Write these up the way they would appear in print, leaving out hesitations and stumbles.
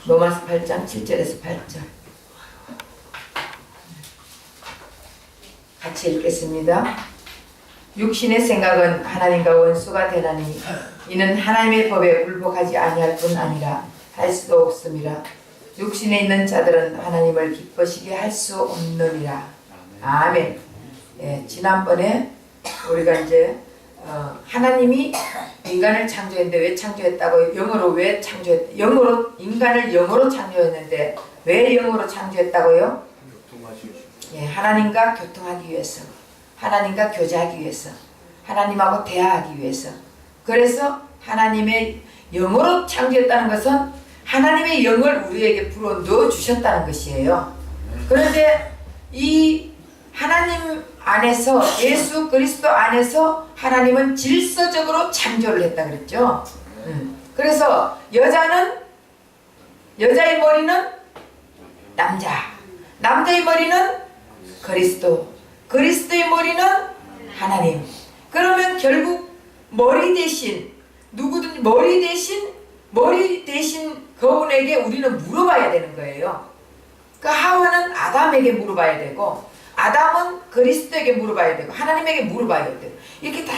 로마서 8장 7절에서 8절 같이 읽겠습니다. 육신의 생각은 하나님과 원수가 되나니 이는 하나님의 법에 굴복하지 아니할 뿐 아니라 할 수도 없음이라. 육신에 있는 자들은 하나님을 기쁘시게 할 수 없느니라. 아멘. 예, 지난번에 우리가 이제 하나님이 인간을 창조했는데 왜 창조했다고? 영으로 왜 창조했? 영으로 인간을 영으로 창조했는데 왜 영으로 창조했다고요? 예, 하나님과 교통하기 위해서, 하나님과 교제하기 위해서, 하나님하고 대화하기 위해서. 그래서 하나님의 영으로 창조했다는 것은 하나님의 영을 우리에게 불어 넣어 주셨다는 것이에요. 그런데 이 하나님 안에서, 예수 그리스도 안에서 하나님은 질서적으로 창조를 했다 그랬죠. 그래서 여자의 머리는 남자, 남자의 머리는 그리스도, 그리스도의 머리는 하나님. 그러면 결국 머리 대신 누구든지 머리 대신 그분에게 우리는 물어봐야 되는 거예요. 그 하와는 아담에게 물어봐야 되고, 아담은 그리스도에게 물어봐야 되고, 하나님에게 물어봐야 되고, 이렇게 다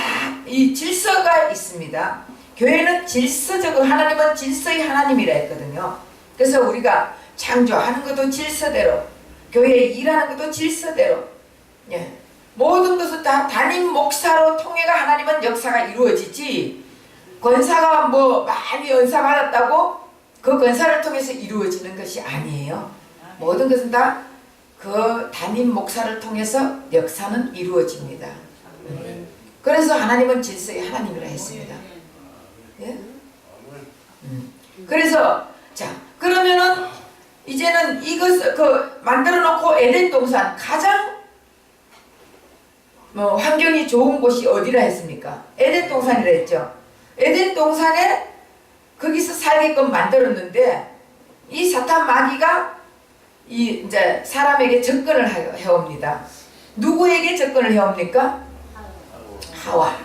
이 질서가 있습니다. 교회는 질서적으로, 하나님은 질서의 하나님이라 했거든요. 그래서 우리가 창조하는 것도 질서대로, 교회에 일하는 것도 질서대로, 예, 모든 것은 다 담임 목사로 통해가 하나님은 역사가 이루어지지, 권사가 뭐 많이 은사 받았다고 그 권사를 통해서 이루어지는 것이 아니에요. 모든 것은 다 그 담임 목사를 통해서 역사는 이루어집니다. 그래서 하나님은 질서의 하나님이라 했습니다. 예? 그래서 자, 그러면은 이제는 이것을 만들어 놓고 에덴 동산 가장 환경이 좋은 곳이 어디라 했습니까? 에덴 동산이라 했죠. 에덴 동산에 거기서 살게끔 만들었는데 이 사탄 마귀가 이제 사람에게 접근을 해옵니다. 누구에게 접근을 해옵니까? 하와.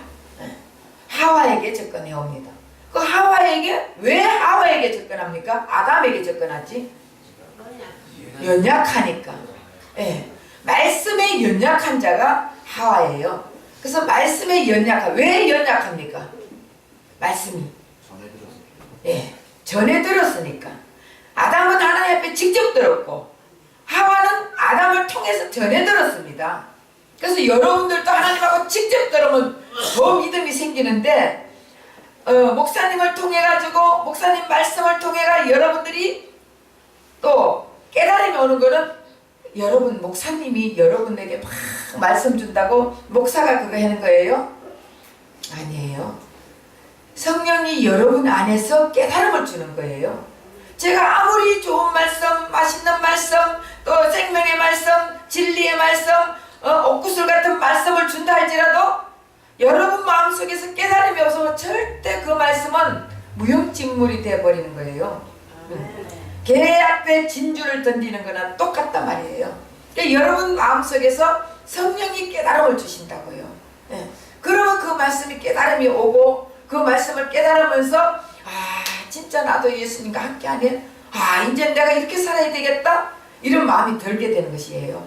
하와에게 접근해옵니다. 그 하와에게, 왜 하와에게 접근합니까? 아담에게 접근하지? 연약하니까. 예. 말씀에 연약한 자가 하와예요. 그래서 말씀에 왜 연약합니까? 말씀이. 예. 전에 들었으니까. 아담은 하나님 앞에 직접 들었고, 하와는 아담을 통해서 전해 들었습니다. 그래서 여러분들도 하나님하고 직접 들으면 더 믿음이 생기는데, 목사님을 통해 가지고, 목사님 말씀을 통해가 여러분들이 또 깨달음이 오는 거는, 여러분 목사님이 여러분에게 막 말씀 준다고 목사가 그거 하는 거예요? 아니에요. 성령이 여러분 안에서 깨달음을 주는 거예요. 제가 아무리 좋은 말씀, 맛있는 말씀, 또 생명의 말씀, 진리의 말씀, 옥구슬 같은 말씀을 준다 할지라도 여러분 마음속에서 깨달음이 없으면 절대 그 말씀은 무용직물이 되어버리는 거예요. 개 앞에 진주를 던지는 거나 똑같단 말이에요. 그러니까 여러분 마음속에서 성령이 깨달음을 주신다고요. 예. 그러면 그 말씀이 깨달음이 오고, 그 말씀을 깨달으면서 진짜 나도 예수님과 함께하네. 이제 내가 이렇게 살아야 되겠다. 이런 마음이 들게 되는 것이에요.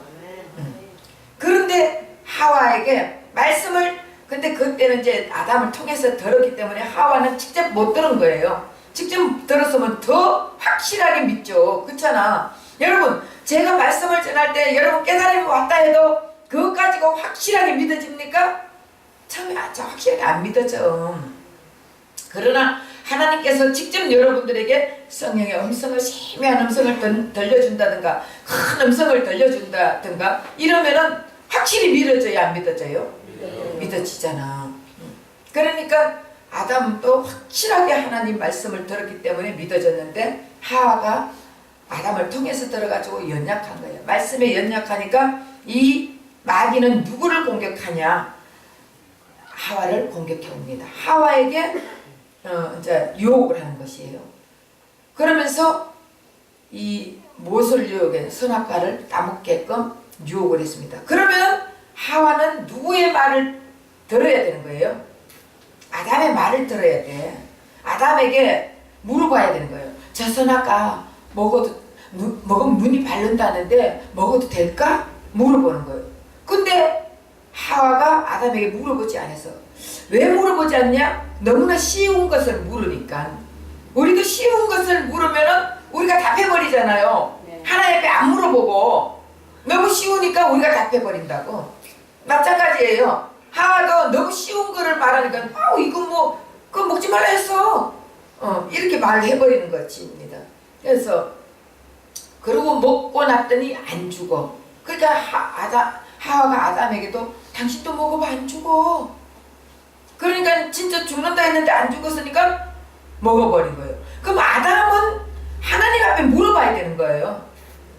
그런데 하와에게 말씀을, 근데 그때는 이제 아담을 통해서 들었기 때문에 하와는 직접 못 들은 거예요. 직접 들었으면 더 확실하게 믿죠. 그렇잖아. 여러분, 제가 말씀을 전할 때 여러분 깨달음이 왔다 해도 그것 가지고 확실하게 믿어집니까? 처음에 확실하게 안 믿어져. 그러나 하나님께서 직접 여러분들에게 성령의 음성을, 세미한 음성을 들려준다든가, 큰 음성을 들려준다든가 이러면은 확실히 믿어져야 안 믿어져요? 믿어지잖아. 그러니까 아담도 확실하게 하나님 말씀을 들었기 때문에 믿어졌는데, 하와가 아담을 통해서 들어가지고 연약한 거예요. 말씀에 연약하니까 이 마귀는 누구를 공격하냐? 하와를 공격해 옵니다. 하와에게 이제 유혹을 하는 것이에요. 그러면서 이 무엇을 유혹해? 선악과를 따먹게끔 유혹을 했습니다. 그러면 하와는 누구의 말을 들어야 되는 거예요? 아담의 말을 들어야 돼. 아담에게 물어봐야 되는 거예요. 저 선악과 먹으면 눈이 바른다는데 먹어도 될까? 물어보는 거예요. 근데 하와가 아담에게 물어보지 않아서. 왜 물어보지 않냐? 너무나 쉬운 것을 물으니까. 우리도 쉬운 것을 물으면은 우리가 답해버리잖아요. 네. 하나님 앞에 안 물어보고 너무 쉬우니까 우리가 답해버린다고. 마찬가지예요. 하와도 너무 쉬운 거를 말하니까 이거 그거 먹지 말라 했어. 이렇게 말해버리는 것입니다. 그래서 그러고 먹고 났더니 안 죽어. 그러니까 하와가 아담에게도 당신도 먹어봐 안 죽어. 그러니까 진짜 죽는다 했는데 안 죽었으니까 먹어버린 거예요. 그럼 아담은 하나님 앞에 물어봐야 되는 거예요.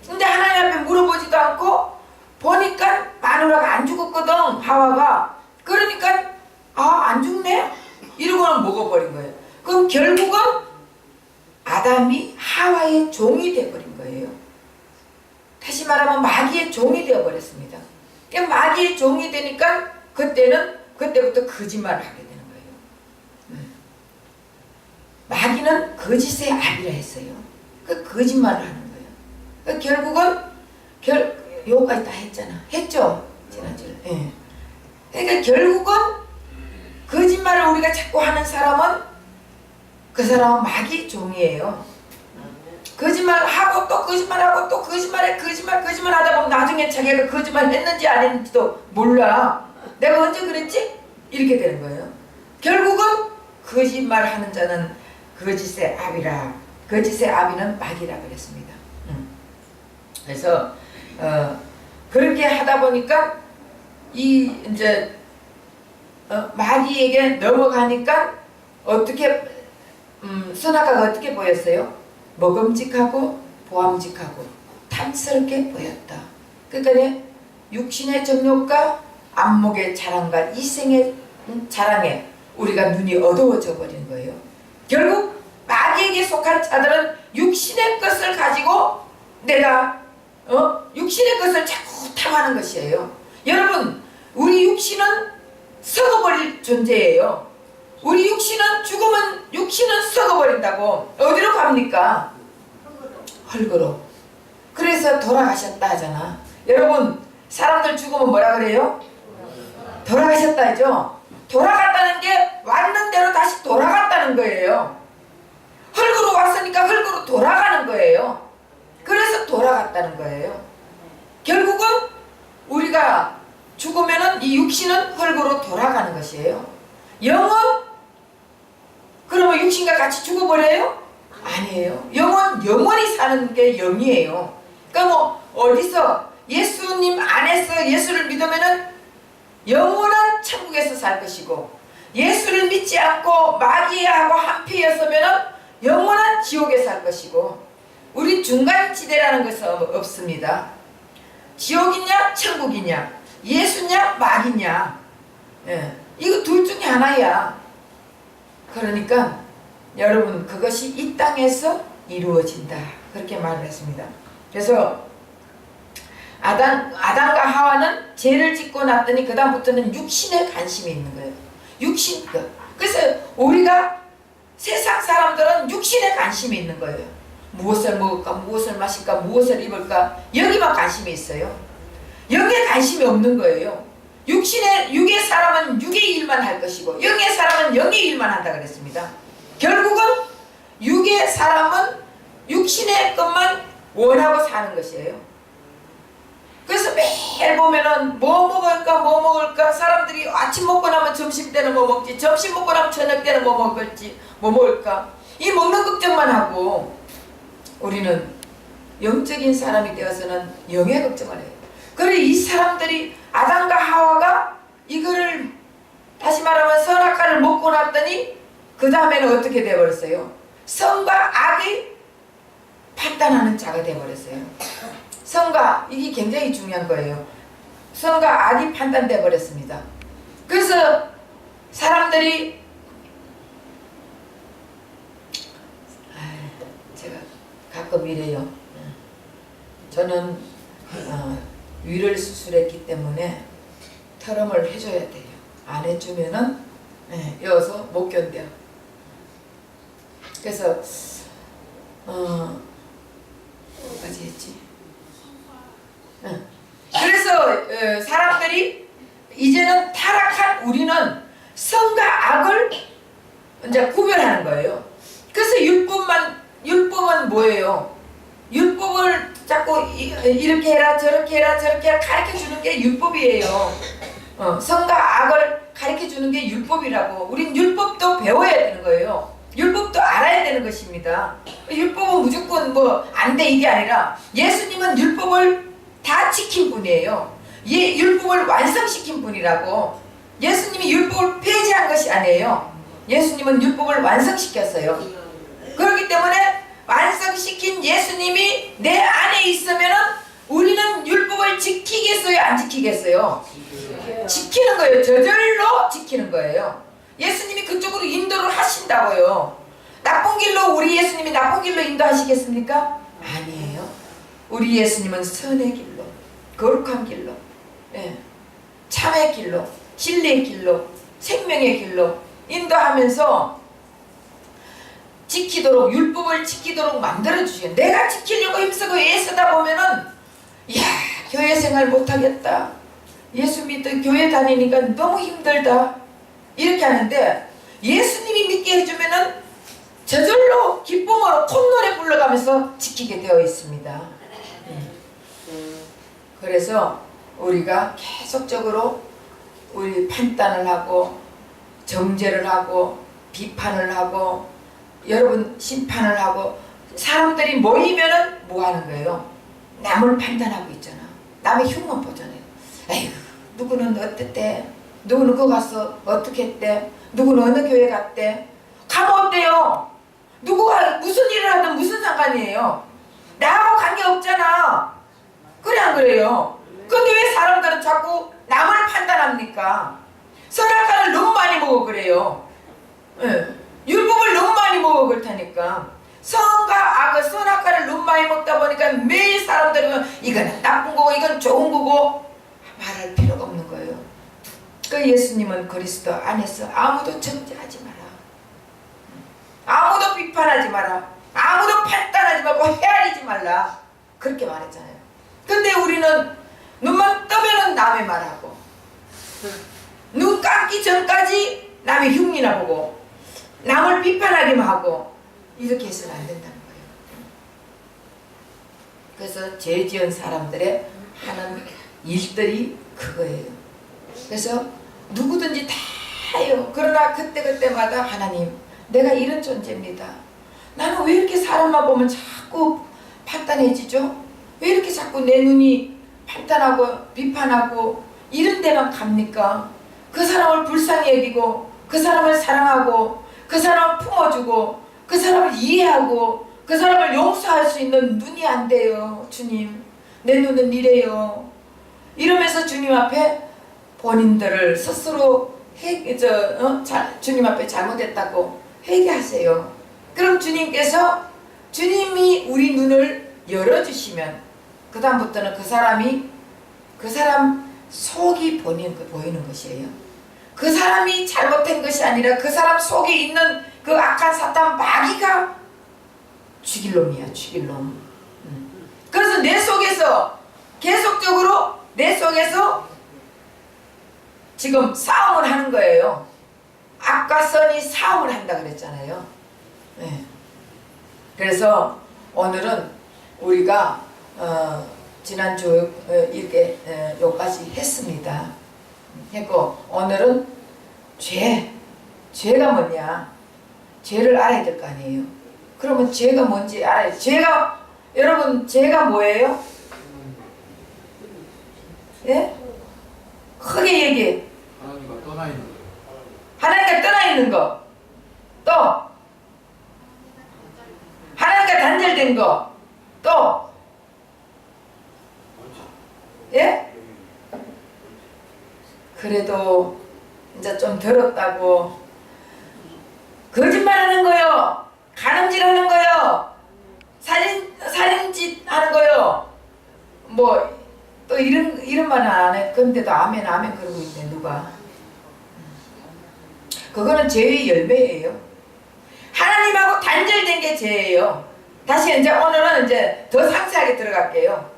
근데 하나님 앞에 물어보지도 않고 보니까 마누라가 안 죽었거든, 하와가. 그러니까 안 죽네? 이러고는 먹어버린 거예요. 그럼 결국은 아담이 하와의 종이 되어버린 거예요. 다시 말하면 마귀의 종이 되어버렸습니다. 마귀의 종이 되니까 그때부터 거짓말을 하게 되는 거예요. 마귀는 거짓의 압이라 했어요. 그 거짓말을 하는 거예요. 결국은 요까지 다 했잖아. 했죠? 지난주에. 예. 그러니까 결국은 거짓말을 우리가 자꾸 하는 사람은 그 사람은 마귀 종이에요. 거짓말하고 또 거짓말하고 또 거짓말 하다 보면 나중에 자기가 거짓말 했는지 안 했는지도 몰라. 내가 언제 그랬지? 이렇게 되는 거예요. 결국은 거짓말하는 자는 거짓의 압이라. 거짓의 압이는 마귀라 그랬습니다. 그래서 그렇게 하다 보니까 이제 마귀에게 넘어가니까 어떻게 선악과가 어떻게 보였어요? 먹음직하고 보암직하고 탐스럽게 보였다. 그러니까 육신의 정욕과 안목의 자랑과 이생의 자랑에 우리가 눈이 어두워져 버린 거예요. 결국 마귀에게 속한 자들은 육신의 것을 가지고 내가 육신의 것을 자꾸 탐하는 것이에요. 여러분, 우리 육신은 썩어버릴 존재예요. 우리 육신은 죽으면 육신은 썩어버린다고. 어디로 갑니까? 흙으로. 그래서 돌아가셨다 하잖아. 여러분, 사람들 죽으면 뭐라 그래요? 돌아가셨다 하죠. 돌아갔다는 게 왔는 대로 다시 돌아갔다는 거예요. 흙으로 왔으니까 흙으로 돌아가는 거예요. 그래서 돌아갔다는 거예요. 결국은 우리가 죽으면은 이 육신은 흙으로 돌아가는 것이에요. 영은 그러면 육신과 같이 죽어버려요? 아니에요. 영은 영원히 사는 게 영이에요. 그러니까 어디서 예수님 안에서 예수를 믿으면은 영원한 천국에서 살 것이고, 예수를 믿지 않고 마귀하고 한패였으면은 영원한 지옥에 살 것이고, 우리 중간지대라는 것은 없습니다. 지옥이냐 천국이냐, 예수냐 마귀냐, 이거 둘 중에 하나야. 그러니까 여러분, 그것이 이 땅에서 이루어진다, 그렇게 말을 했습니다. 그래서 아담과 하와는 죄를 짓고 났더니 그 다음부터는 육신에 관심이 있는 거예요. 육신. 그래서 우리가 세상 사람들은 육신에 관심이 있는 거예요. 무엇을 먹을까, 무엇을 마실까, 무엇을 입을까, 여기만 관심이 있어요. 영에 관심이 없는 거예요. 육의 사람은 육의 일만 할 것이고, 영의 사람은 영의 일만 한다 그랬습니다. 결국은 육의 사람은 육신의 것만 원하고 사는 것이에요. 그래서 매일 보면은 뭐 먹을까 사람들이 아침 먹고 나면 점심 때는 뭐 먹지, 점심 먹고 나면 저녁 때는 뭐 먹을까, 이 먹는 걱정만 하고, 우리는 영적인 사람이 되어서는 영의 걱정을 해요. 그래, 이 사람들이 아담과 하와가 이거를 다시 말하면 선악과를 먹고 났더니 그 다음에는 어떻게 되어버렸어요? 선과 악이 판단하는 자가 되어버렸어요. 선과, 이게 굉장히 중요한 거예요. 선과 악이 판단돼 버렸습니다. 그래서 사람들이, 제가 가끔 이래요. 저는 위를 수술했기 때문에 털음을 해줘야 돼요. 안 해주면은 여기서 못 견뎌. 그래서 사람들이 이제는 타락한 우리는 선과 악을 이제 구별하는 거예요. 그래서 율법은 뭐예요? 율법을 자꾸 이렇게 해라 저렇게 해라 저렇게 해라 가르쳐 주는 게 율법이에요. 선과 악을 가르쳐 주는 게 율법이라고. 우린 율법도 배워야 되는 거예요. 율법도 알아야 되는 것입니다. 율법은 무조건 뭐 안 돼 이게 아니라 예수님은 율법을 다 지킨 분이에요. 율법을 완성시킨 분이라고. 예수님이 율법을 폐지한 것이 아니에요. 예수님은 율법을 완성시켰어요. 그렇기 때문에 완성시킨 예수님이 내 안에 있으면은 우리는 율법을 지키겠어요? 안 지키겠어요? 지키는 거예요. 저절로 지키는 거예요. 예수님이 그쪽으로 인도를 하신다고요. 나쁜 길로 우리 예수님이 나쁜 길로 인도하시겠습니까? 아니에요. 우리 예수님은 선의 길로, 거룩한 길로, 참의 길로, 진리의 길로, 생명의 길로 인도하면서 지키도록, 율법을 지키도록 만들어주셔요. 내가 지키려고 힘쓰고 애쓰다 보면은 이야 교회 생활 못하겠다, 예수 믿고 교회 다니니까 너무 힘들다 이렇게 하는데, 예수님이 믿게 해주면은 저절로 기쁨으로 콧노래 불러가면서 지키게 되어 있습니다. 그래서 우리가 계속적으로 우리 판단을 하고 정죄를 하고 비판을 하고 여러분 심판을 하고, 사람들이 모이면은 뭐 하는 거예요? 남을 판단하고 있잖아. 남의 흉만 보잖아요. 에휴 누구는 어땠대, 누구는 그거 갔어 어떻게 했대, 누구는 어느 교회 갔대. 가면 어때요? 누구가 무슨 일을 하든 무슨 상관이에요? 나하고 관계없잖아. 그래 안 그래요? 근데 왜 사람들은 자꾸 남을 판단합니까? 선악과를 너무 많이 먹어 그래요. 율법을 너무 많이 먹어 그렇다니까. 선과 악을, 선악과를 너무 많이 먹다 보니까 매일 사람들은 이건 나쁜 거고 이건 좋은 거고 말할 필요가 없는 거예요. 그 예수님은 그리스도 안에서 아무도 정죄하지 마라, 아무도 비판하지 마라, 아무도 판단하지 말고 헤아리지 말라 그렇게 말했잖아요. 근데 우리는 눈만 뜨면은 남의 말하고 눈 감기 전까지 남의 흉이나 보고 남을 비판하기만 하고 이렇게 해서는 안 된다는 거예요. 그래서 죄 지은 사람들의 하는 일들이 그거예요. 그래서 누구든지 다 해요. 그러나 그때그때마다 하나님 내가 이런 존재입니다. 나는 왜 이렇게 사람만 보면 자꾸 판단해지죠? 왜 이렇게 자꾸 내 눈이 판단하고 비판하고 이런 데만 갑니까? 그 사람을 불쌍히 여기고 그 사람을 사랑하고 그 사람을 품어주고 그 사람을 이해하고 그 사람을 용서할 수 있는 눈이 안 돼요. 주님 내 눈은 이래요. 이러면서 주님 앞에 본인들을 스스로 주님 앞에 잘못했다고 회개하세요. 그럼 주님이 우리 눈을 열어주시면 그 다음부터는 그 사람 속이 보이는 것이에요. 그 사람이 잘못된 것이 아니라 그 사람 속에 있는 그 악한 사탄 마귀가 죽일 놈이야, 죽일 놈. 그래서 내 속에서 계속적으로 내 속에서 지금 싸움을 하는 거예요. 악과 선이 싸움을 한다 그랬잖아요. 네. 그래서 오늘은 우리가 지난주 이렇게 여기까지 했습니다. 했고 오늘은 죄가 뭐냐, 죄를 알아야 될 거 아니에요. 그러면 죄가 뭔지 알아야 돼. 여러분 죄가 뭐예요? 예? 크게 얘기해. 하나님과 떠나 있는 거. 하나님과 떠나 있는 거. 또 하나님과 단절된 거. 또 예? 그래도 이제 좀 들었다고 거짓말하는 거요, 가늠질하는 거요, 살인짓 하는 거요, 뭐 또 이런 말은 안 해. 근데도 아멘 그러고 있네 누가. 그거는 죄의 열매예요. 하나님하고 단절된 게 죄예요. 다시 이제 오늘은 이제 더 상세하게 들어갈게요.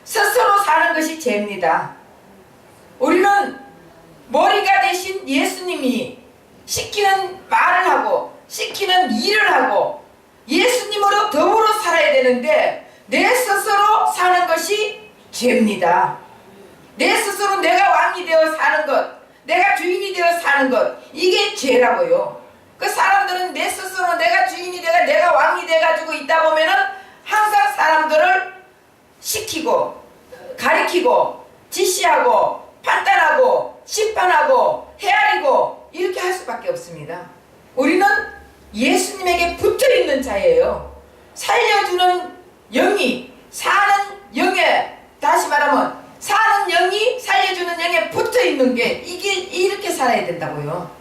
스스로 사는 것이 죄입니다. 우리는 머리가 되신 예수님이 시키는 말을 하고 시키는 일을 하고 예수님으로 더불어 살아야 되는데 내 스스로 사는 것이 죄입니다. 내 스스로 내가 왕이 되어 사는 것, 내가 주인이 되어 사는 것, 이게 죄라고요. 그 사람들은 내 스스로 내가 주인이 되가 내가 왕이 돼가지고 있다 보면은 항상 사람들을 시키고 가리키고 지시하고 판단하고 심판하고 헤아리고 이렇게 할 수밖에 없습니다. 우리는 예수님에게 붙어있는 자예요. 살려주는 영이 사는 영에, 다시 말하면 사는 영이 살려주는 영에 붙어있는 게 이게 이렇게 살아야 된다고요.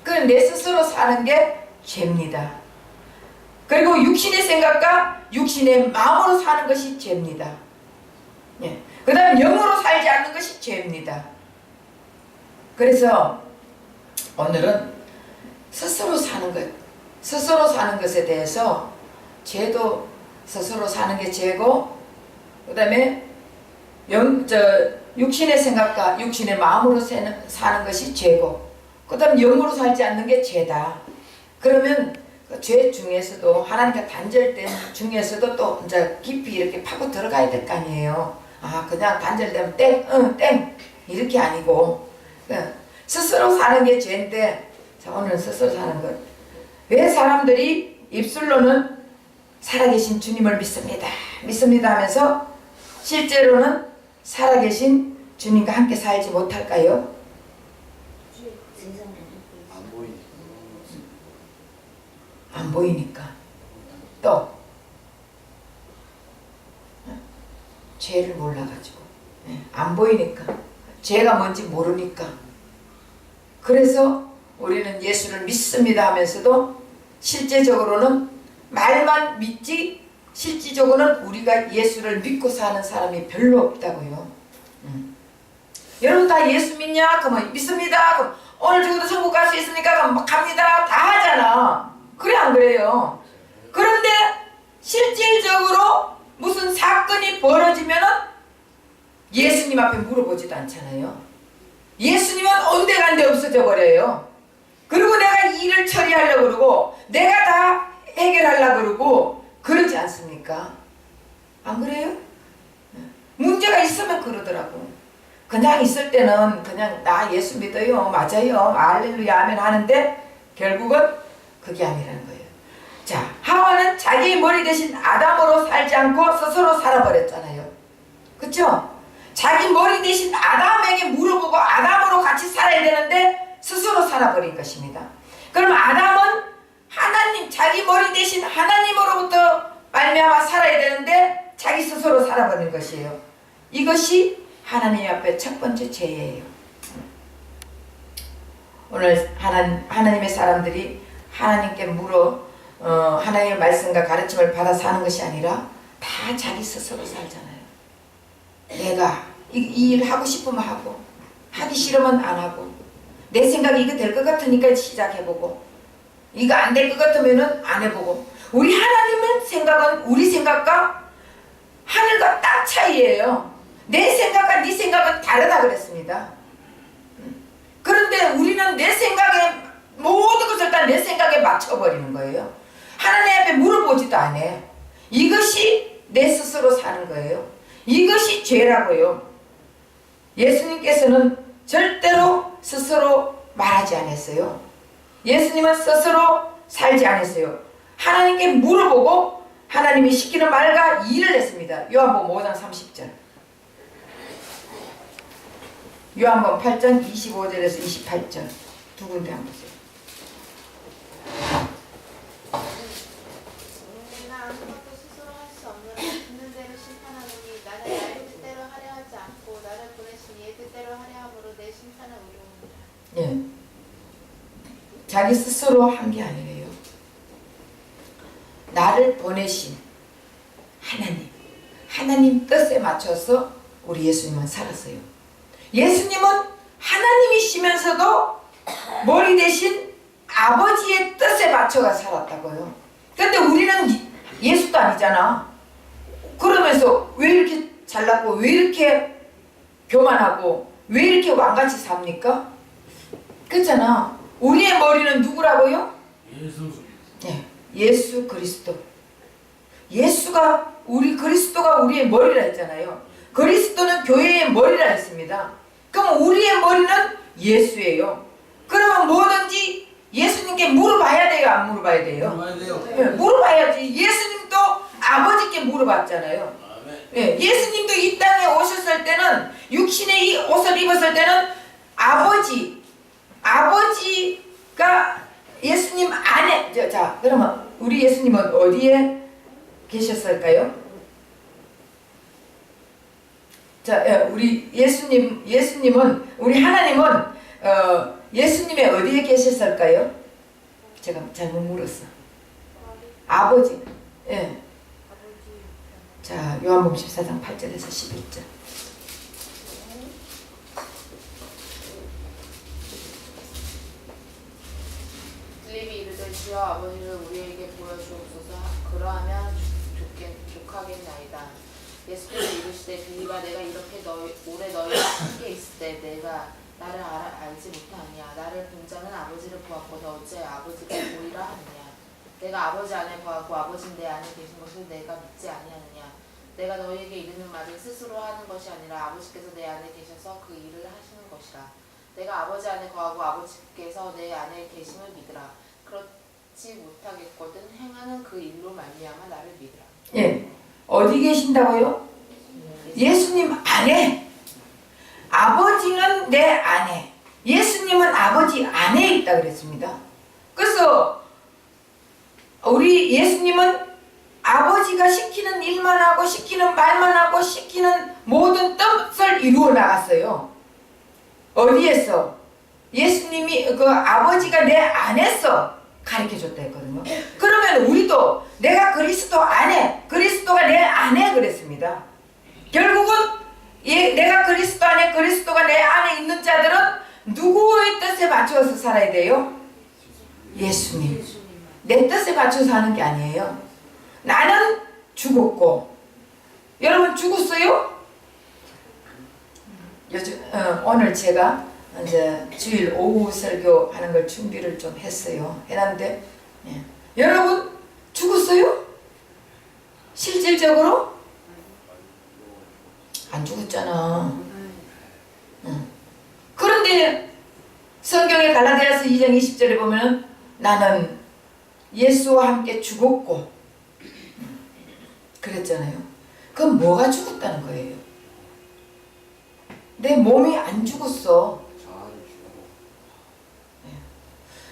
그건 내 스스로 사는 게 죄입니다. 그리고 육신의 생각과 육신의 마음으로 사는 것이 죄입니다. 예. 그 다음 영으로 살지 않는 것이 죄입니다. 그래서 오늘은 스스로 사는 것, 스스로 사는 것에 대해서 죄도 스스로 사는 게 죄고, 그 다음에 육신의 생각과 육신의 마음으로 사는 것이 죄고, 그 다음 영으로 살지 않는 게 죄다. 그러면 그 죄 중에서도 하나님과 단절된 중에서도 또 이제 깊이 이렇게 파고 들어가야 될 거 아니에요. 아 그냥 단절되면 땡 이렇게 아니고 스스로 사는 게 죄인데, 자 오늘 스스로 사는 것. 왜 사람들이 입술로는 살아계신 주님을 믿습니다 하면서 실제로는 살아계신 주님과 함께 살지 못할까요? 안 보이니까. 또 죄를 몰라가지고 안 보이니까, 죄가 뭔지 모르니까. 그래서 우리는 예수를 믿습니다 하면서도 실제적으로는 말만 믿지 실질적으로는 우리가 예수를 믿고 사는 사람이 별로 없다고요. 여러분 다 예수 믿냐? 그러면 믿습니다. 그럼 오늘 죽어도 천국 갈 수 있으니까 그럼 갑니다. 다 하잖아. 그래 안 그래요? 그런데 실질적으로 무슨 사건이 벌어지면은 예수님 앞에 물어보지도 않잖아요. 예수님은 온데간데 없어져 버려요. 그리고 내가 일을 처리하려고 그러고 내가 다 해결하려고 그러고 그러지 않습니까? 안 그래요? 문제가 있으면 그러더라고. 그냥 있을 때는 그냥 나 예수 믿어요, 맞아요, 할렐루야 아멘 하는데 결국은 그게 아니라는 거예요. 자, 하와는 자기의 머리 대신 아담으로 살지 않고 스스로 살아버렸잖아요. 그쵸? 자기 머리 대신 아담에게 물어보고 아담으로 같이 살아야 되는데 스스로 살아버린 것입니다. 그럼 아담은 하나님, 자기 머리 대신 하나님으로부터 말미암아 살아야 되는데 자기 스스로 살아버린 것이에요. 이것이 하나님 앞에 첫 번째 죄예요. 오늘 하나님의 사람들이 하나님께 하나님의 말씀과 가르침을 받아 사는 것이 아니라 다 자기 스스로 살잖아요. 내가 이 일 하고 싶으면 하고 하기 싫으면 안 하고 내 생각이 이거 될 것 같으니까 시작해보고 이거 안 될 것 같으면 안 해보고. 우리 하나님의 생각은 우리 생각과 하늘과 땅 차이예요. 내 생각과 네 생각은 다르다 그랬습니다. 그런데 우리는 내 생각에 모든 것을 다 내 생각에 맞춰버리는 거예요. 하나님 앞에 물어보지도 않아요. 이것이 내 스스로 사는 거예요. 이것이 죄라고요. 예수님께서는 절대로 스스로 말하지 않았어요. 예수님은 스스로 살지 않았어요. 하나님께 물어보고 하나님이 시키는 말과 일을 했습니다. 요한복음 5장 30절. 요한복음 8장 25절에서 28절 두 군데 한번 보세요. 내가 아무것도 스스로 할 수 없는 있는 대로 심판하노니 나는 나의 뜻대로 하려 하지 않고 나를 보내신 이의 뜻대로 하려 함으로 내 심판은 의로우니라. 예. 자기 스스로 한 게 아니래요. 나를 보내신 하나님 뜻에 맞춰서 우리 예수님은 살았어요. 예수님은 하나님이시면서도 머리 대신 아버지의 뜻에 맞춰가 살았다고요. 근데 우리는 예수도 아니잖아. 그러면서 왜 이렇게 잘났고 왜 이렇게 교만하고 왜 이렇게 왕같이 삽니까? 그렇잖아. 우리의 머리는 누구라고요? 예수. 네, 예수 그리스도. 그리스도가 우리의 머리라 했잖아요. 그리스도는 교회의 머리라 했습니다. 그럼 우리의 머리는 예수예요. 그러면 뭐든지 예수님께 물어봐야 돼요, 안 물어봐야 돼요? 물어봐야 돼요. 네, 물어봐야지. 예수님도 아버지께 물어봤잖아요. 아멘. 네, 예수님도 이 땅에 오셨을 때는 육신의 이 옷을 입었을 때는 아버지가 예수님 안에 자 그러면 우리 예수님은 어디에 계셨을까요? 자, 우리 예수님은 우리 하나님은 예수님의 어디에 계셨을까요? 제가 잘못 물었어. 아버지. 예. 자, 요한복음 14장 8절에서 11절. 빌립이 이르되 주여 아버지를 우리에게 보여주옵소서. 그러하면 족하겠나이다. 예수께서 이르시되 빌립아 내가 이렇게 오래 너희와 함께 있을 때 내가 나를 알지 못하느냐. 나를 본 자는 아버지를 보았거든 어찌하여 아버지가 보이라 하느냐. 내가 아버지 안에 거하고 아버지는 내 안에 계신 것을 내가 믿지 아니하느냐. 내가 너희에게 이르는 말은 스스로 하는 것이 아니라 아버지께서 내 안에 계셔서 그 일을 하시는 것이라. 내가 아버지 안에 거하고 아버지께서 내 안에 계심을 믿으라. 그렇지 못하겠거든 행하는 그 일로 말미암아 나를 믿으라. 예. 어디 계신다고요? 예수님 안에. 아버지는 내 안에. 예수님은 아버지 안에 있다 그랬습니다. 그래서 우리 예수님은 아버지가 시키는 일만 하고 시키는 말만 하고 시키는 모든 뜻을 이루어 나갔어요. 어디에서? 예수님이 그 아버지가 내 안에서 가르쳐 줬다 했거든요. 그러면 우리도 내가 그리스도 안에, 그리스도가 내 안에 그랬습니다. 결국은 내가 그리스도 안에, 그리스도가 내 안에 있는 자들은 누구의 뜻에 맞춰서 살아야 돼요? 예수님. 내 뜻에 맞춰서 하는 게 아니에요. 나는 죽었고, 여러분 죽었어요? 오늘 제가 이제 주일 오후 설교 하는 걸 준비를 좀 했어요. 해놨는데, 예. 여러분 죽었어요? 실질적으로? 안 죽었잖아. 그런데 성경의 갈라디아서 2장 20절에 보면 나는 예수와 함께 죽었고 그랬잖아요. 그럼 뭐가 죽었다는 거예요? 내 몸이 안 죽었어.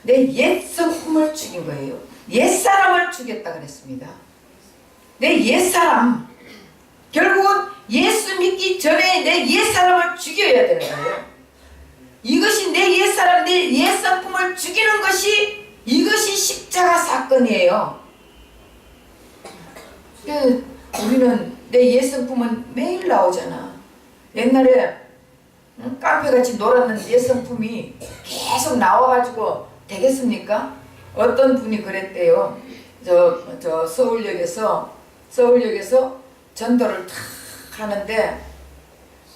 내 옛 성품을 죽인 거예요. 옛 사람을 죽였다 그랬습니다. 내 옛 사람. 결국은 예수 믿기 전에 내 옛 사람을 죽여야 되는 거예요. 이것이 내 옛 사람, 내 옛 성품을 죽이는 것이 이것이 십자가 사건이에요. 우리는 내 옛 성품은 매일 나오잖아. 옛날에 깡패같이 놀았는 옛 성품이 계속 나와가지고 되겠습니까? 어떤 분이 그랬대요. 저 서울역에서 전도를 탁 하는데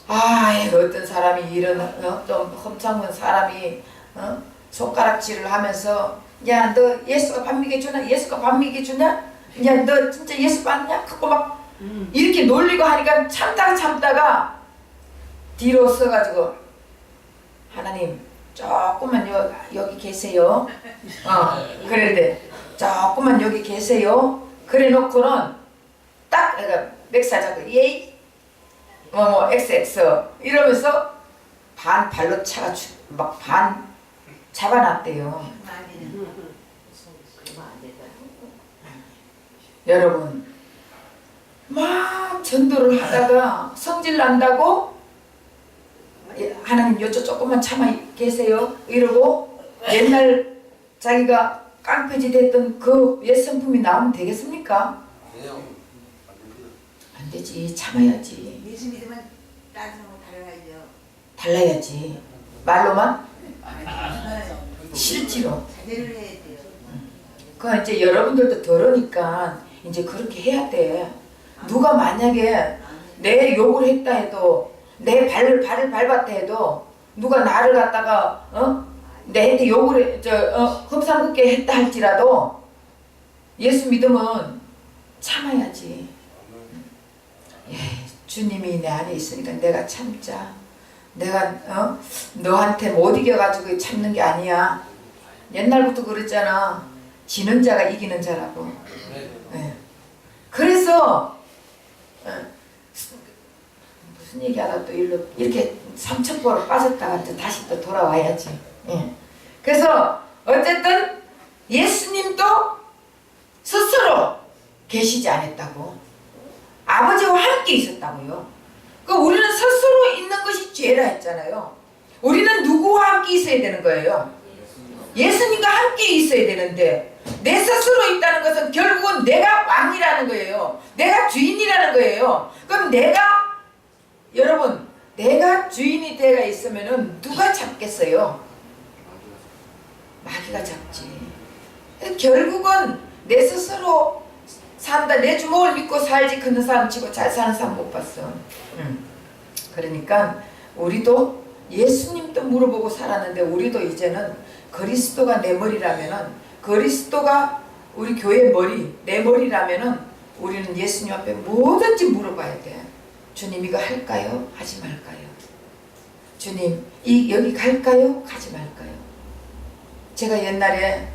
어떤 사람이 이런 좀 험상군 사람이 손가락질을 하면서 야 너 예수가 밥 먹여주나? 예수가 밥 먹여주냐? 야 너 진짜 예수 받냐? 갖고 막 이렇게 놀리고 하니까 참다가 뒤로 서가지고 하나님 조금만 여기 계세요. 그랬는데 조금만 여기 계세요. 그래 놓고는 딱 내가 맥사 잡고 예이 XX 이러면서 반 발로 차가 막 반 잡아놨대요. 여러분 막 전도를 하다가 성질 난다고 하나님 요쪽 조금만 참아 계세요 이러고 옛날 자기가 깡패짓 했던 그 옛 성품이 나오면 되겠습니까? 안 되지. 참아야지. 예수 믿으면 따지는 거 달라야죠. 달라야지. 말로만? 실제로. 제대로 해야 돼요. 그 이제 여러분들도 들으니까 이제 그렇게 해야 돼. 누가 만약에 내 욕을 했다 해도 내 발을 밟았다 해도 누가 나를 갖다가 내한테 욕을 흠상궂게 했다 할지라도 예수 믿으면 참아야지. 예, 주님이 내 안에 있으니까 내가 참자. 내가 너한테 못 이겨가지고 참는 게 아니야. 옛날부터 그랬잖아. 지는 자가 이기는 자라고. 예. 그래서 무슨 얘기하다 또 일로 이렇게 삼천포로 빠졌다가 또 다시 또 돌아와야지. 예. 그래서 어쨌든 예수님도 스스로 계시지 않았다고. 아버지와 함께 있었다고요. 그 우리는 스스로 있는 것이 죄라 했잖아요. 우리는 누구와 함께 있어야 되는 거예요? 예수님과 함께 있어야 되는데 내 스스로 있다는 것은 결국은 내가 왕이라는 거예요. 내가 주인이라는 거예요. 그럼 여러분 내가 주인이 되어 있으면은 누가 잡겠어요? 마귀가 잡지. 결국은 내 스스로 산다. 내 주먹을 믿고 살지 큰 사람 치고 잘 사는 사람 못 봤어. 그러니까 우리도 예수님도 물어보고 살았는데 우리도 이제는 그리스도가 내 머리라면은 그리스도가 우리 교회 머리, 내 머리라면은 우리는 예수님 앞에 뭐든지 물어봐야 돼. 주님 이거 할까요? 하지 말까요? 주님 여기 갈까요? 가지 말까요? 제가 옛날에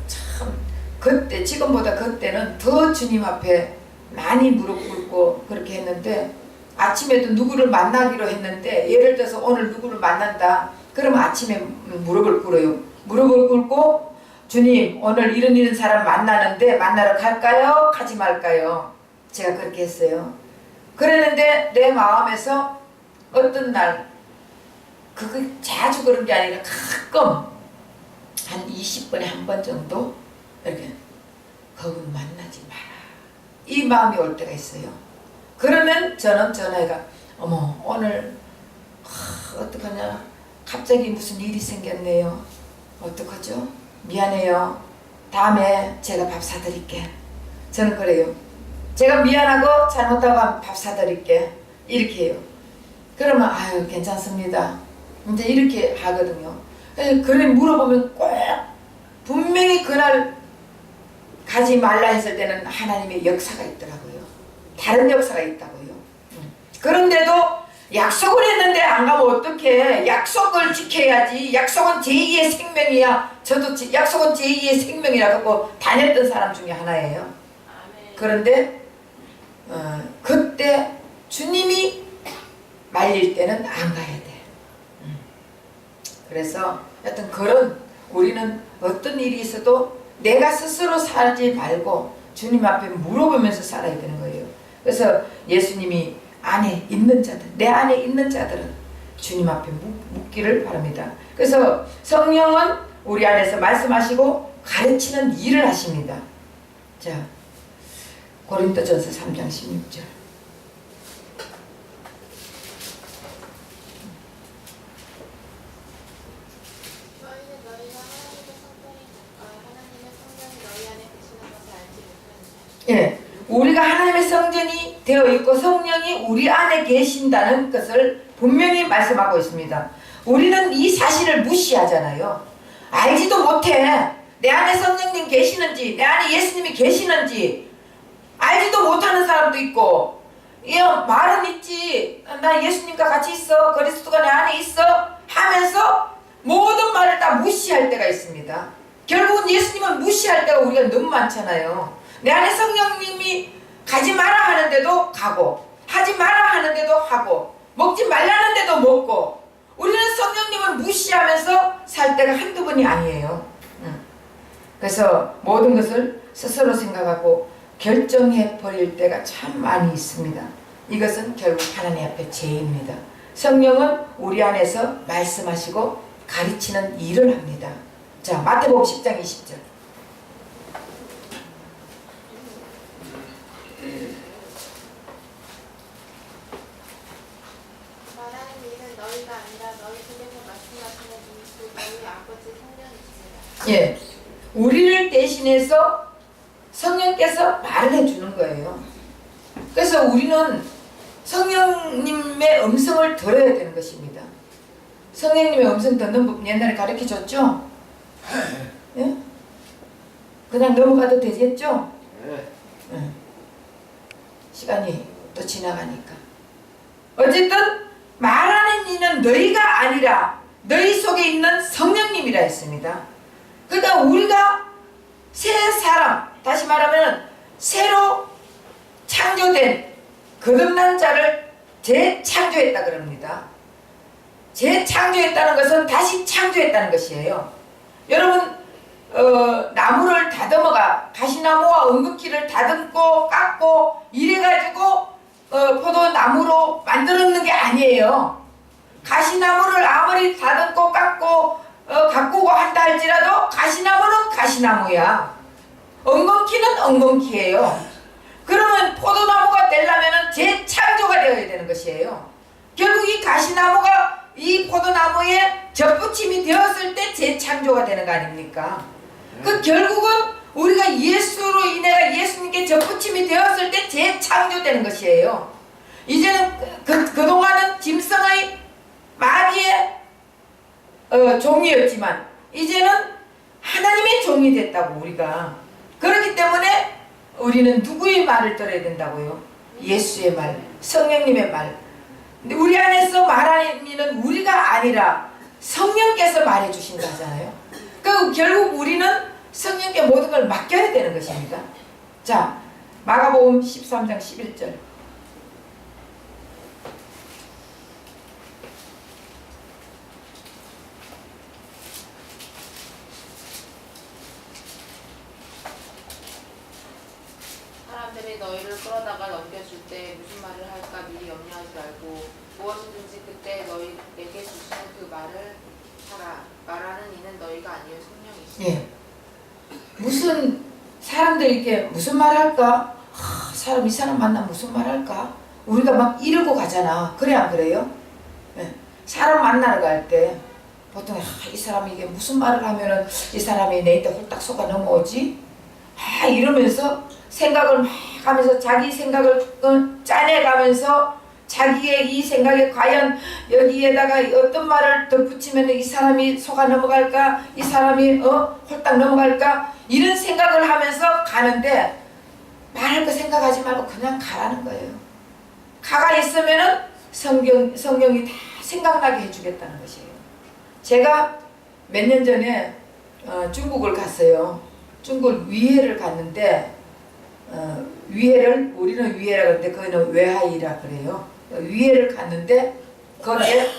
참 그때 지금보다 그때는 더 주님 앞에 많이 무릎 꿇고 그렇게 했는데 아침에도 누구를 만나기로 했는데 예를 들어서 오늘 누구를 만난다. 그러면 아침에 무릎을 꿇어요. 무릎을 꿇고 주님 오늘 이런 사람 만나는데 만나러 갈까요? 가지 말까요? 제가 그렇게 했어요. 그랬는데 내 마음에서 어떤 날 그거 자주 그런 게 아니라 가끔 한 20번에 한 번 정도 이렇게 거기 만나지 마라 이 마음이 올 때가 있어요. 그러면 저는 전화해가 어머 오늘 어떡하냐 갑자기 무슨 일이 생겼네요. 어떡하죠? 미안해요. 다음에 제가 밥 사드릴게. 저는 그래요. 제가 미안하고 잘못하고 밥 사드릴게. 이렇게 해요. 그러면 아유 괜찮습니다. 이제 이렇게 하거든요. 그래 물어보면 꼭 분명히 그날 가지 말라 했을 때는 하나님의 역사가 있더라고요. 다른 역사가 있다고요. 그런데도 약속을 했는데 안 가면 어떡해. 약속을 지켜야지. 약속은 제2의 생명이야. 저도 약속은 제2의 생명이라고 다녔던 사람 중에 하나예요. 그런데 그때 주님이 말릴 때는 안 가야 돼. 그래서 여튼 그런 우리는 어떤 일이 있어도 내가 스스로 살지 말고 주님 앞에 물어보면서 살아야 되는 거예요. 그래서 예수님이 안에 있는 자들, 내 안에 있는 자들은 주님 앞에 묻기를 바랍니다. 그래서 성령은 우리 안에서 말씀하시고 가르치는 일을 하십니다. 자, 고린도전서 3장 16절. 예, 우리가 하나님의 성전이 되어 있고 성령이 우리 안에 계신다는 것을 분명히 말씀하고 있습니다. 우리는 이 사실을 무시하잖아요. 알지도 못해. 내 안에 성령님 계시는지, 내 안에 예수님이 계시는지 알지도 못하는 사람도 있고, 말은 있지. 나 예수님과 같이 있어. 그리스도가 내 안에 있어. 하면서 모든 말을 다 무시할 때가 있습니다. 결국은 예수님을 무시할 때가 우리가 너무 많잖아요. 내 안에 성령님이 가지 마라 하는데도 가고 하지 마라 하는데도 하고 먹지 말라는데도 먹고 우리는 성령님을 무시하면서 살 때가 한두 번이 아니에요. 그래서 모든 것을 스스로 생각하고 결정해 버릴 때가 참 많이 있습니다. 이것은 결국 하나님 앞에 죄입니다. 성령은 우리 안에서 말씀하시고 가르치는 일을 합니다. 자, 마태복음 10장 20절. 예, 우리를 대신해서 성령께서 말을 해주는 거예요. 그래서 우리는 성령님의 음성을 들어야 되는 것입니다. 성령님의 음성 듣는 법 옛날에 가르쳐 줬죠? 예? 그냥 넘어가도 되겠죠? 예. 시간이 또 지나가니까. 어쨌든 말하는 이는 너희가 아니라 너희 속에 있는 성령님이라 했습니다. 그러니까 우리가 새 사람, 다시 말하면 새로 창조된 거듭난 자를 재창조했다 그럽니다. 재창조했다는 것은 다시 창조했다는 것이에요. 여러분 나무를 다듬어가 가시나무와 은극기를 다듬고 깎고 이래가지고 포도나무로 만들었는 게 아니에요. 가시나무를 아무리 다듬고 깎고 가꾸고 한다 할지라도 가시나무는 가시나무야. 엉겅퀴는 엉겅퀴예요. 그러면 포도나무가 되려면 재창조가 되어야 되는 것이에요. 결국 이 가시나무가 이 포도나무에 접붙임이 되었을 때 재창조가 되는 거 아닙니까? 그 결국은 우리가 예수로 인해 예수님께 접붙임이 되었을 때 재창조되는 것이에요. 이제는 그동안은 짐승의 마귀의 종이었지만 이제는 하나님의 종이 됐다고 우리가. 그렇기 때문에 우리는 누구의 말을 들어야 된다고요? 예수의 말, 성령님의 말. 근데 우리 안에서 말하는 이는 우리가 아니라 성령께서 말해 주신다 하잖아요. 그 결국 우리는 성령께 모든 걸 맡겨야 되는 것입니다. 자, 마가복음 13장 11절. 사람들이 너희를 끌어다가 넘겨줄 때 무슨 말을 할까 미리 염려하지 말고 무엇이든지 그때 너희에게 주시는 그 말을 하라. 말하는 이는 너희가 아니요 성령이시니. 예. 무슨 사람들이 이렇게 무슨 말 할까? 이 사람 만나면 무슨 말 할까? 우리가 막 이러고 가잖아. 그래 안 그래요? 예. 사람 만나러 갈 때 보통 이 사람이 이게 무슨 말을 하면은 이 사람이 내한테 홀딱 속아 넘어오지? 이러면서 생각을 막 하면서 자기 생각을 짜내가면서 자기의 이 생각에 과연 여기에다가 어떤 말을 덧붙이면 이 사람이 속아 넘어갈까? 이 사람이 홀딱 넘어갈까? 이런 생각을 하면서 가는데 말할 거 생각하지 말고 그냥 가라는 거예요. 가가 있으면은 성령이 다 생각나게 해주겠다는 것이에요. 제가 몇 년 전에 중국을 갔어요. 중국 위해를 갔는데 우리는 위해라 그러는데 거기는 외하이라 그래요. 위해를 갔는데 거기에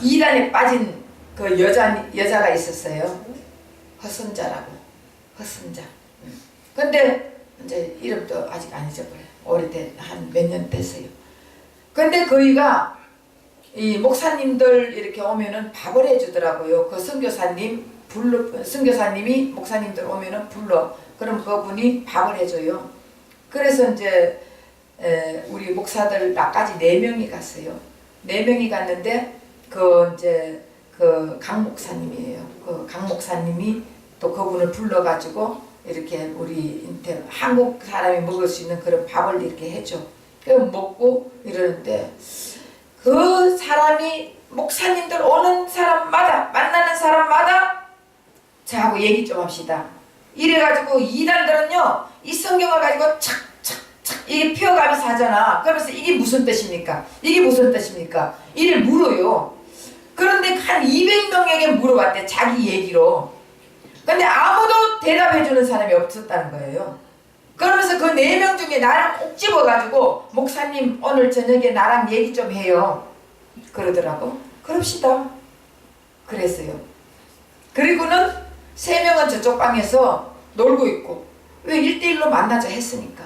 이단에 빠진 그 여자가 있었어요. 허선자라고. 허선자. 근데 이제 이름도 아직 안 잊어버려요. 오래된 한 몇 년 됐어요. 근데 거기가 이 목사님들 이렇게 오면은 밥을 해주더라고요. 그 선교사님이 목사님들 오면은 불러. 그럼 그분이 밥을 해줘요. 그래서 이제 우리 목사들 나까지 4명이 갔어요. 4명이 갔는데 그 강 목사님이에요. 그 강 목사님이 또 그분을 불러가지고 이렇게 우리한테 한국 사람이 먹을 수 있는 그런 밥을 이렇게 해줘. 그럼 먹고 이러는데 그 사람이 목사님들 오는 사람마다 만나는 사람마다 저하고 얘기 좀 합시다. 이래가지고 이단들은요 이 성경을 가지고 착착착 이게 피어가면서 하잖아. 그러면서 이게 무슨 뜻입니까? 이게 무슨 뜻입니까? 이를 물어요. 그런데 한 200명에게 물어봤대. 자기 얘기로. 근데 아무도 대답해주는 사람이 없었다는 거예요. 그러면서 그 4명 중에 나를 꼭 집어가지고 목사님 오늘 저녁에 나랑 얘기 좀 해요. 그러더라고. 그럽시다. 그랬어요. 그리고는 3명은 저쪽 방에서 놀고 있고 왜 1대1로 만나자 했으니까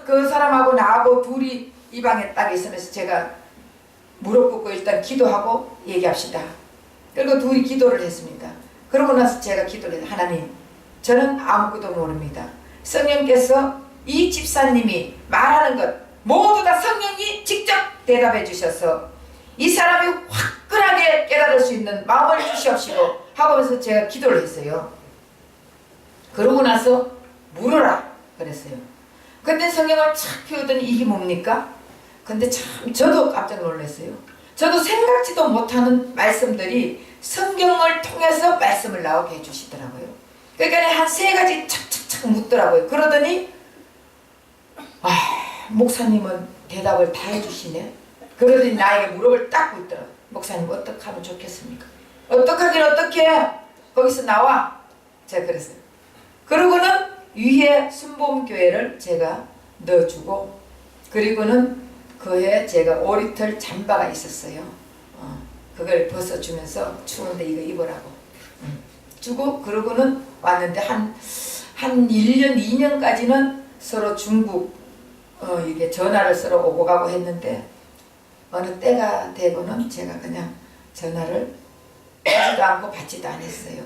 그 사람하고 나하고 둘이 이 방에 딱 있으면서 제가 무릎 꿇고 일단 기도하고 얘기합시다. 그리고 둘이 기도를 했습니다. 그러고 나서 제가 기도를 해서 하나님 저는 아무것도 모릅니다. 성령께서 이 집사님이 말하는 것 모두 다 성령이 직접 대답해 주셔서 이 사람이 화끈하게 깨달을 수 있는 마음을 주시옵시고 하면서 제가 기도를 했어요. 그러고 나서 물어라 그랬어요. 근데 성경을 착 펴더니 이게 뭡니까? 근데 참 저도 깜짝 놀랐어요. 저도 생각지도 못하는 말씀들이 성경을 통해서 말씀을 나오게 해주시더라고요. 그러니까 한 3가지 착착착 묻더라고요. 그러더니 목사님은 대답을 다 해주시네. 그러더니 나에게 무릎을 딱 꿇더라고요. 목사님 어떻게 하면 좋겠습니까? 어떻게 하긴 어떻게 해? 거기서 나와. 제가 그랬어요. 그러고는 위에 순복음교회를 제가 넣어주고, 그리고는 그해 제가 5리터 잠바가 있었어요. 그걸 벗어주면서 추운데 이거 입으라고 주고, 그러고는 왔는데 한 1년 2년까지는 서로 중국 이게 전화를 서로 오고 가고 했는데, 어느 때가 되고는 제가 그냥 전화를 하지도 않고 받지도 않았어요.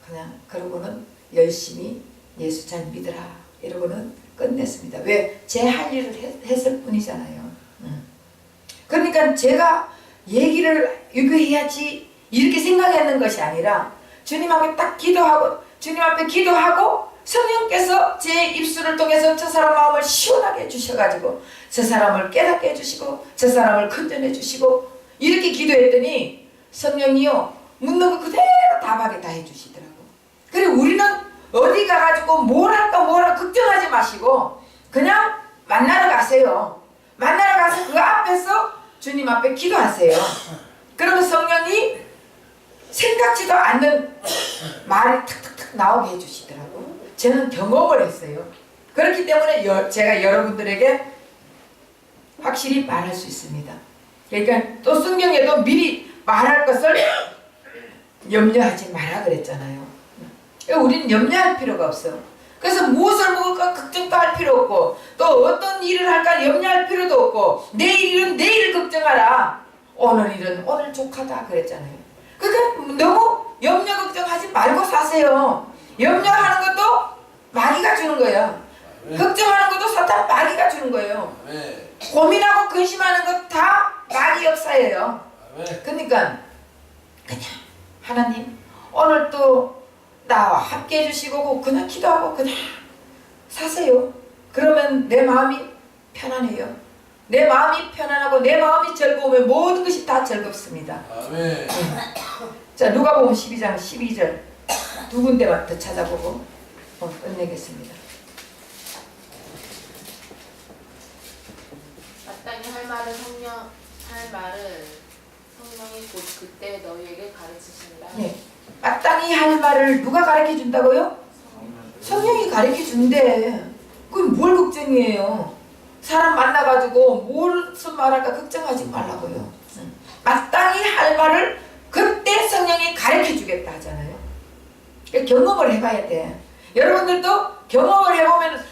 그냥 그러고는 열심히 예수 잘 믿으라 이러고는 끝냈습니다. 왜? 제 할 일을 했을 뿐이잖아요. 그러니까 제가 얘기를 이거 해야지 이렇게 생각했는 것이 아니라 주님 앞에 딱 기도하고, 주님 앞에 기도하고 성령께서 제 입술을 통해서 저 사람 마음을 시원하게 해주셔가지고 저 사람을 깨닫게 해주시고 저 사람을 건전해 주시고, 이렇게 기도했더니 성령이요 묻는 거 그대로 답하게 다 해주시더라고. 그리고 우리는 어디 가가지고 뭘 할까 걱정하지 마시고 그냥 만나러 가세요. 만나러 가서 그 앞에서 주님 앞에 기도하세요. 그러면 성령이 생각지도 않는 말이 탁탁탁 나오게 해주시더라고. 저는 경험을 했어요. 그렇기 때문에 제가 여러분들에게 확실히 말할 수 있습니다. 그러니까 또 성경에도 미리 말할 것을 염려하지 마라 그랬잖아요. 우리는 염려할 필요가 없어. 그래서 무엇을 먹을까 걱정도 할 필요 없고, 또 어떤 일을 할까 염려할 필요도 없고, 내일 일은 내일 걱정하라, 오늘 일은 오늘 족하다 그랬잖아요. 그러니까 너무 염려 걱정하지 말고 사세요. 염려하는 것도 마귀가 주는 거야. 걱정하는 것도 사탄 마귀가 주는 거예요. 고민하고 근심하는 것 다 마귀 역사예요. 그러니까 그냥 하나님 오늘 또 나와 함께 해주시고 그냥 기도하고 그냥 사세요. 그러면 내 마음이 편안해요. 내 마음이 편안하고 내 마음이 즐거우면 모든 것이 다 즐겁습니다. 아멘. 자, 누가복음 12장 12절 두 군데만 더 찾아보고 끝내겠습니다. 마땅히 할 말을 성령이 곧 그때 너희에게 가르치시니라. 네. 마땅히 할 말을 누가 가르쳐 준다고요? 성령이 가르쳐 준대. 그럼 뭘 걱정이에요? 사람 만나가지고 무슨 말할까 걱정하지 말라고요. 마땅히 할 말을 그때 성령이 가르쳐 주겠다 하잖아요. 경험을 해봐야 돼. 여러분들도 경험을 해보면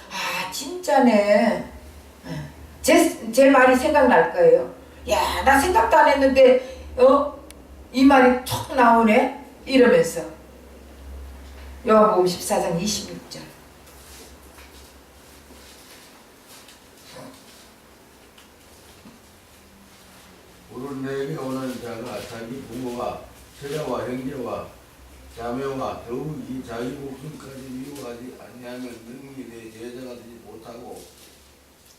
진짜네. 제 말이 생각날 거예요. 야, 나 생각도 안 했는데 이 말이 툭 나오네 이러면서. 요한복음 14장 26절. 오늘 내게 오는 자가 자기 부모와 처자와 형제와 자매와 더욱이 자기 목숨까지 미워하지 아니하면 능히 내 제자가 되지 못하고.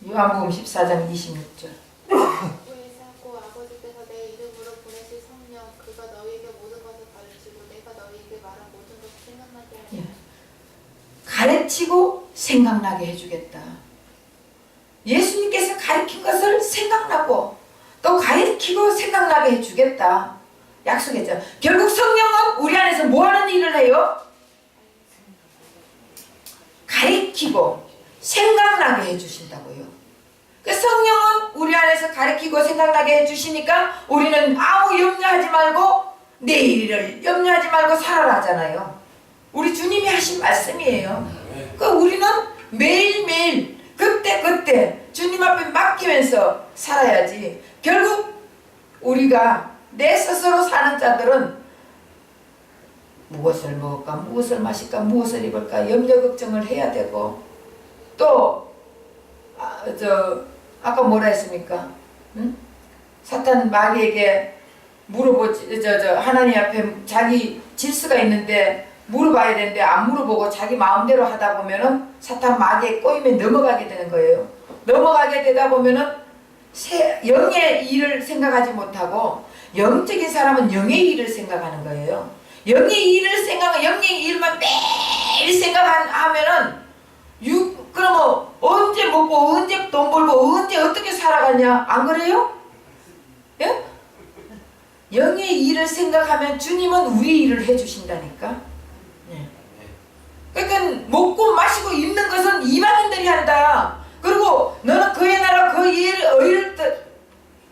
요한복음 14장 26절. 우리 사고 아버지께서 내 이름으로 보내실 성령 그가 너희에게 모든 것을 가르치고 내가 너희에게 말한 모든 것을 생각나게 하리라. 가르치고 생각나게 해주겠다. 예수님께서 가르친 것을 생각나고 또 가르치고 생각나게 해주겠다. 약속했죠. 결국 성령은 우리 안에서 뭐하는 일을 해요? 가르치고 생각나게 해주신다고요. 그 성령은 우리 안에서 가르치고 생각나게 해주시니까 우리는 아무 염려하지 말고 내일을 염려하지 말고 살아라 하잖아요. 우리 주님이 하신 말씀이에요. 그 우리는 매일매일 그때 주님 앞에 맡기면서 살아야지. 결국 우리가 내 스스로 사는 자들은 무엇을 먹을까, 무엇을 마실까, 무엇을 입을까 염려 걱정을 해야 되고, 또 아까 뭐라 했습니까? 응? 사탄 마귀에게 물어보지, 하나님 앞에 자기 질서가 있는데 물어봐야 되는데 안 물어보고 자기 마음대로 하다 보면은 사탄 마귀에 꼬임에 넘어가게 되는 거예요. 넘어가게 되다 보면은 영의 일을 생각하지 못하고 영적인 사람은 영의 일을 생각하는 거예요. 영의 일을 영의 일만 매일 생각하면은 그러면 언제 먹고 언제 돈 벌고 언제 어떻게 살아가냐, 안 그래요? 예? 영의 일을 생각하면 주님은 우리 일을 해주신다니까. 예. 그러니까 먹고 마시고 입는 것은 이방인들이 한다. 그리고 너는 그의 나라 그의 의를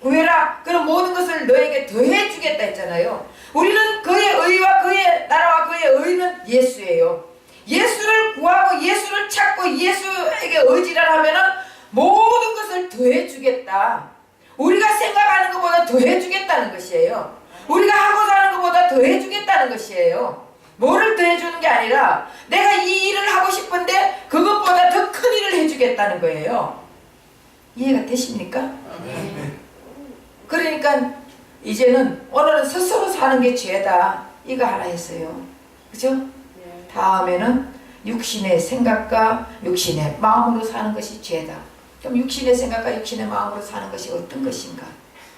구해라. 그런 모든 것을 너에게 더해 주겠다 했잖아요. 우리는 그의 의와 그의 나라와 그의 의는 예수예요. 예수를 구하고 예수를 찾고 예수에게 의지하면은 모든 것을 더해 주겠다. 우리가 생각하는 것보다 더해 주겠다는 것이에요. 우리가 하고자 하는 것보다 더해 주겠다는 것이에요. 뭐를 더해 주는 게 아니라 내가 이 일을 하고 싶은데 그것보다 더 큰 일을 해주겠다는 거예요. 이해가 되십니까? 그러니까 이제는 오늘은 스스로 사는 게 죄다, 이거 하나 했어요. 그죠? 다음에는 육신의 생각과 육신의 마음으로 사는 것이 죄다. 그럼 육신의 생각과 육신의 마음으로 사는 것이 어떤 것인가?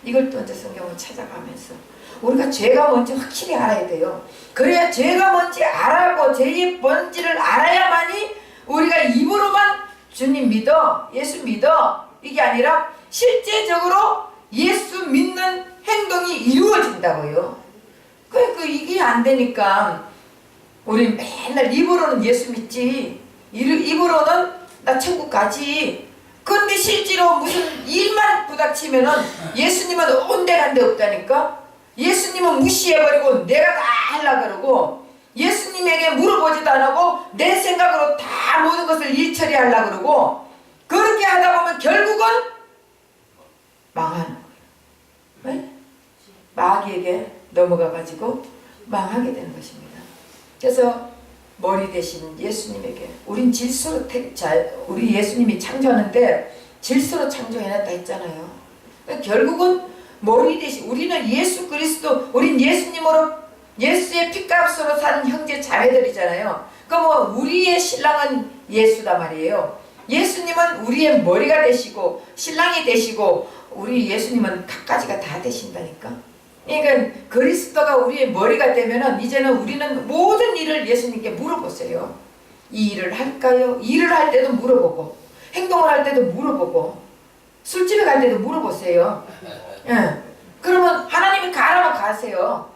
이걸 또 이제 성경을 찾아가면서 우리가 죄가 뭔지 확실히 알아야 돼요. 그래야 죄가 뭔지 알고 죄의 뭔지를 알아야만이 우리가 입으로만 주님 믿어, 예수 믿어, 이게 아니라 실제적으로 예수 믿는 행동이 이루어진다고요. 그러니까 이게 안 되니까 우리 맨날 입으로는 예수 믿지, 입으로는 나 천국 가지. 그런데 실제로 무슨 일만 부닥치면은 예수님은 온데간데 없다니까. 예수님은 무시해버리고 내가 다 하려고 그러고 예수님에게 물어보지도 안 하고 내 생각으로 다 모든 것을 일처리하려고 그러고 그렇게 하다 보면 결국은 망하는 거예요. 네? 마귀에게 넘어가가지고 망하게 되는 것입니다. 그래서 머리 대신 예수님에게 우린 질서로 우리 예수님이 창조하는데 질서로 창조해놨다 했잖아요. 결국은 머리 대신 우리는 예수 그리스도, 우린 예수님으로 예수의 피값으로 사는 형제 자매들이잖아요. 그럼 우리의 신랑은 예수다 말이에요. 예수님은 우리의 머리가 되시고 신랑이 되시고 우리 예수님은 각가지가 다 되신다니까. 그러니까 그리스도가 우리의 머리가 되면은 이제는 우리는 모든 일을 예수님께 물어보세요. 이 일을 할까요? 일을 할 때도 물어보고 행동을 할 때도 물어보고 술집에 갈 때도 물어보세요. 예. 그러면 하나님이 가라면 가세요.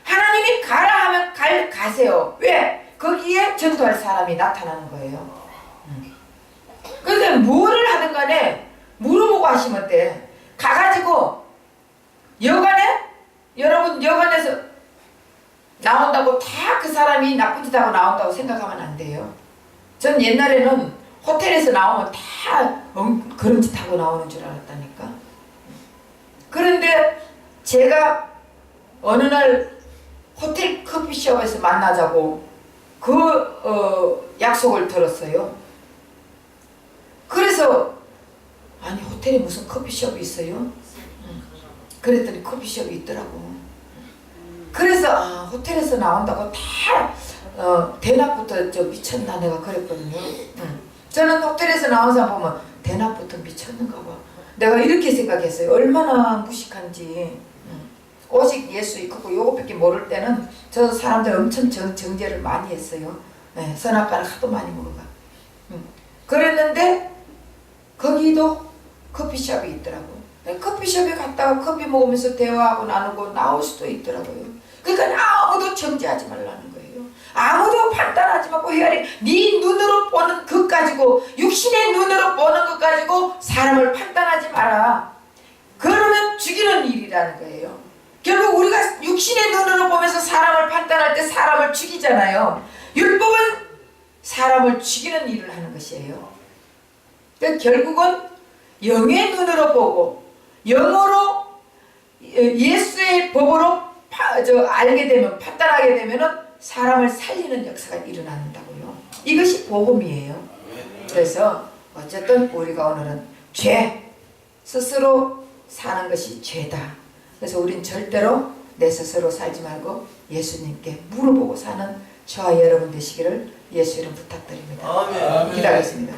하나님이 가라 하면 가세요. 왜? 거기에 전도할 사람이 나타나는 거예요. 그래서 뭐를 하든 간에 물어보고 하시면 돼. 가가지고 여러분 여관에서 나온다고 다 그 사람이 나쁜 짓 하고 나온다고 생각하면 안 돼요. 전 옛날에는 호텔에서 나오면 다 그런 짓 하고 나오는 줄 알았다니까. 그런데 제가 어느 날 호텔 커피숍에서 만나자고 약속을 들었어요. 그래서 아니 호텔에 무슨 커피숍이 있어요? 그랬더니 커피숍이 있더라고. 그래서 호텔에서 나온다고 다 대낮부터 저 미쳤나 내가 그랬거든요. 저는 호텔에서 나온 사람 보면 대낮부터 미쳤는가 봐. 내가 이렇게 생각했어요. 얼마나 무식한지. 오직 예수 있고 요것밖에 모를 때는 저 사람들 엄청 정죄를 많이 했어요. 네, 선악과를 하도 많이 먹어가. 그랬는데 거기도 커피숍이 있더라고요. 커피숍에 갔다가 커피 먹으면서 대화하고 나누고 나올 수도 있더라고요. 그러니까 아무도 정죄하지 말라는 거예요. 아무도 판단하지 말고 헤아리. 네 눈으로 보는 것 가지고 육신의 눈으로 보는 것 가지고 사람을 판단하지 마라. 그러면 죽이는 일이라는 거예요. 결국 우리가 육신의 눈으로 보면서 사람을 판단할 때 사람을 죽이잖아요. 율법은 사람을 죽이는 일을 하는 것이에요. 그러니까 결국은 영의 눈으로 보고 영으로 예수의 법으로 알게 되면 판단하게 되면은 사람을 살리는 역사가 일어난다고요. 이것이 복음이에요. 그래서 어쨌든 우리가 오늘은 죄 스스로 사는 것이 죄다. 그래서 우린 절대로 내 스스로 살지 말고 예수님께 물어보고 사는 저와 여러분 되시기를 예수 이름 부탁드립니다. 아멘. 기도하겠습니다.